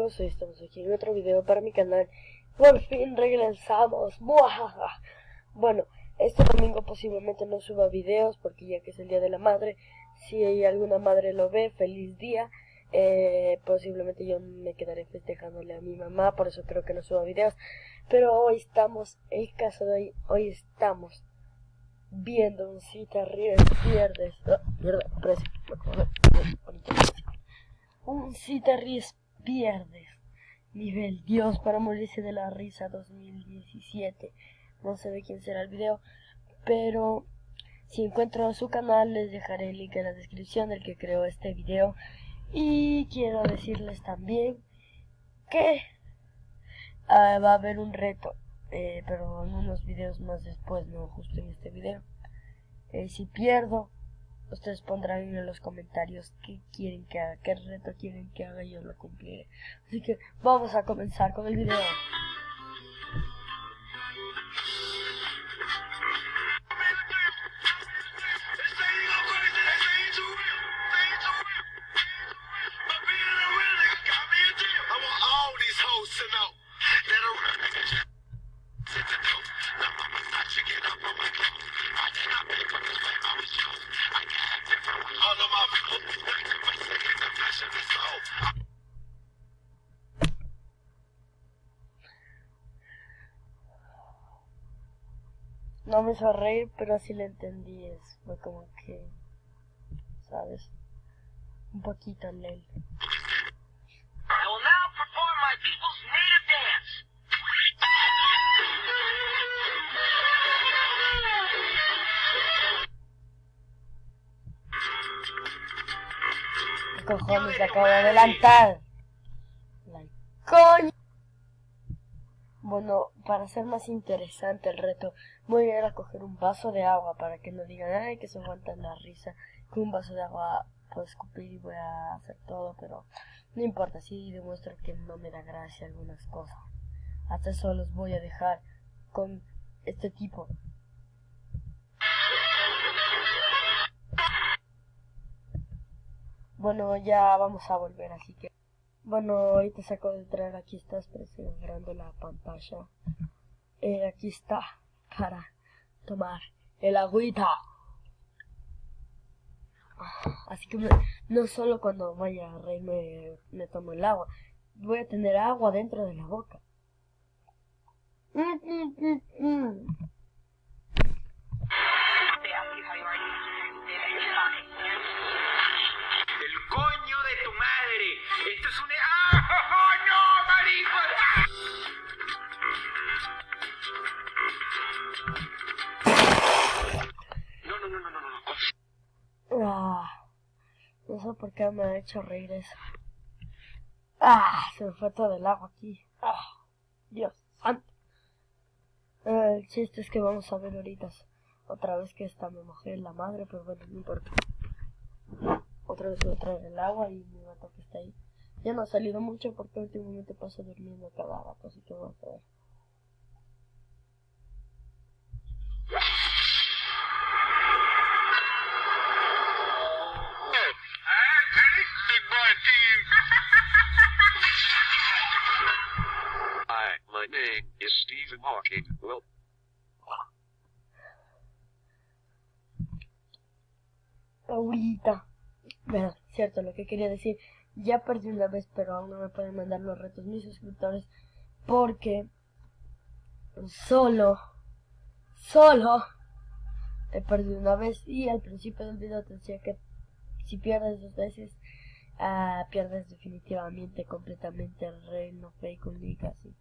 amigos, hoy estamos aquí en otro video para mi canal. Por fin regresamos. ¡Buah! Bueno, este domingo posiblemente no suba videos porque ya que es el día de la madre. Si alguna madre lo ve, feliz día. Posiblemente yo me quedaré festejándole a mi mamá, por eso creo que no suba videos. Pero hoy estamos, el caso de hoy estamos viendo un Cita Ríes Pierdes. Un Cita Ríes Pierdes. Nivel Dios para morirse de la risa 2017. No sé de quién será el video, pero si encuentro su canal les dejaré el link en la descripción del que creó este video. Y quiero decirles también que va a haber un reto, pero en unos videos más después, no justo en este video. Si pierdo, ustedes pondrán en los comentarios qué quieren que haga, qué reto quieren que haga y yo lo cumpliré. Así que vamos a comenzar con el video. No me hizo reír, pero así lo entendí. Fue como que, ¿sabes? Un poquito lento. ¿Qué cojones se acaba de adelantar? ¡Coño! Bueno, para hacer más interesante el reto, voy a ir a coger un vaso de agua para que no digan, ay, que se aguantan la risa. Con un vaso de agua puedo escupir y voy a hacer todo, pero no importa, si demuestro que no me da gracia algunas cosas. Hasta eso los voy a dejar con este tipo. Bueno, ya vamos a volver, así que... Bueno, ahorita saco de traer, aquí está presionando la pantalla. Aquí está, para tomar el agüita. Así que no solo cuando vaya a reírme me tomo el agua. Voy a tener agua dentro de la boca. Esto es un... ¡Ah! ¡No, marico! No sé por qué me ha hecho reír eso. Se me fue todo el agua aquí. Dios santo. El chiste es que vamos a ver ahorita otra vez que esta me mojé en la madre, pero bueno, no importa. Otra vez voy a traer el agua y mi gato que está ahí. Ya no ha salido mucho porque últimamente paso durmiendo cada rato, así que vamos a ver. Hi, my name is Stephen Hawking. Well, Ahorita. Bueno, cierto, lo que quería decir. Ya perdí una vez, pero aún no me pueden mandar los retos mis suscriptores. Porque solo he perdido una vez. Y al principio del video te decía que si pierdes 2 veces, pierdes definitivamente, completamente el reino fake un link así.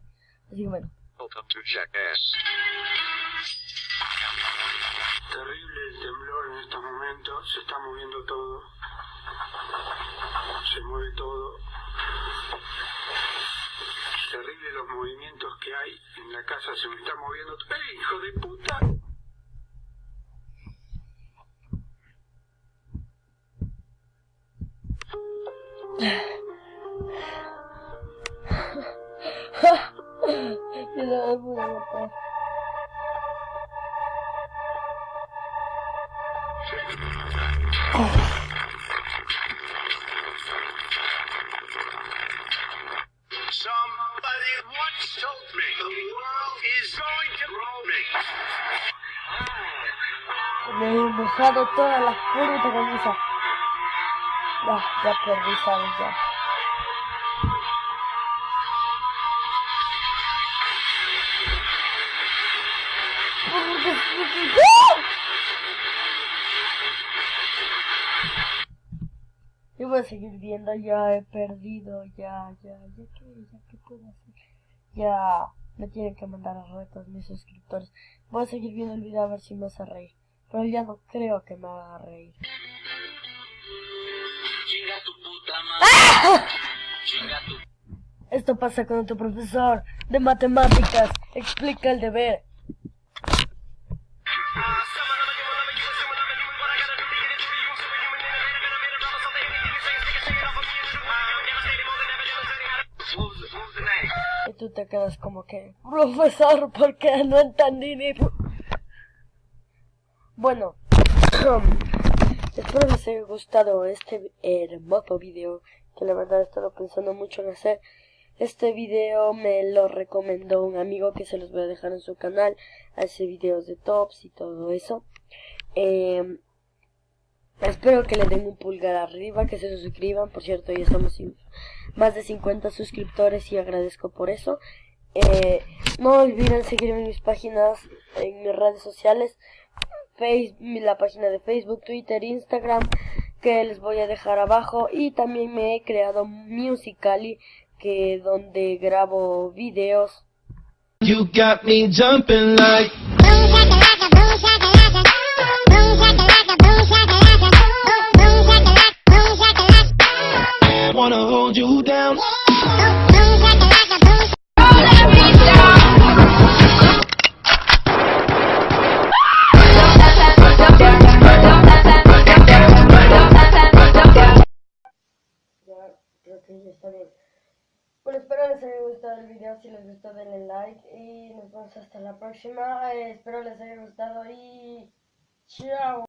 Así que bueno. welcome to Jackass. Terrible el temblor en estos momentos, se está moviendo todo, se mueve todo. Terrible los movimientos que hay en la casa, se me está moviendo. ¡Ey, hijo de puta! Me da muy matar. Somebody once told me the world is going to me. Me he mojado toda la puta camisa. Ya perdí, ¿sabes? Ya. Yo voy a seguir viendo, ya he perdido, ya qué puedo hacer. Ya me tienen que mandar a retos mis suscriptores. Voy a seguir viendo el video a ver si me hace reír. Pero ya no creo que me haga reír. Chinga tu puta madre. Chinga tu... Esto pasa cuando tu profesor de matemáticas explica el deber. Y tú te quedas como que, profesor, ¿por qué no entendí ni... Bueno, espero les haya gustado este hermoso video, que la verdad he estado pensando mucho en hacer. Este video me lo recomendó un amigo que se los voy a dejar en su canal. Hace videos de tops y todo eso. Espero que le den un pulgar arriba, que se suscriban. Por cierto, ya estamos en más de 50 suscriptores y agradezco por eso. No olviden seguirme en mis páginas, en mis redes sociales. La página de Facebook, Twitter, Instagram, que les voy a dejar abajo. Y también me he creado Musical.ly, que donde grabo videos. You got me jumping like wanna hold you down. Ya, creo que ya está bien. Bueno, espero les haya gustado el video. Si les gustó, denle like y nos vemos hasta la próxima. Espero les haya gustado y chao.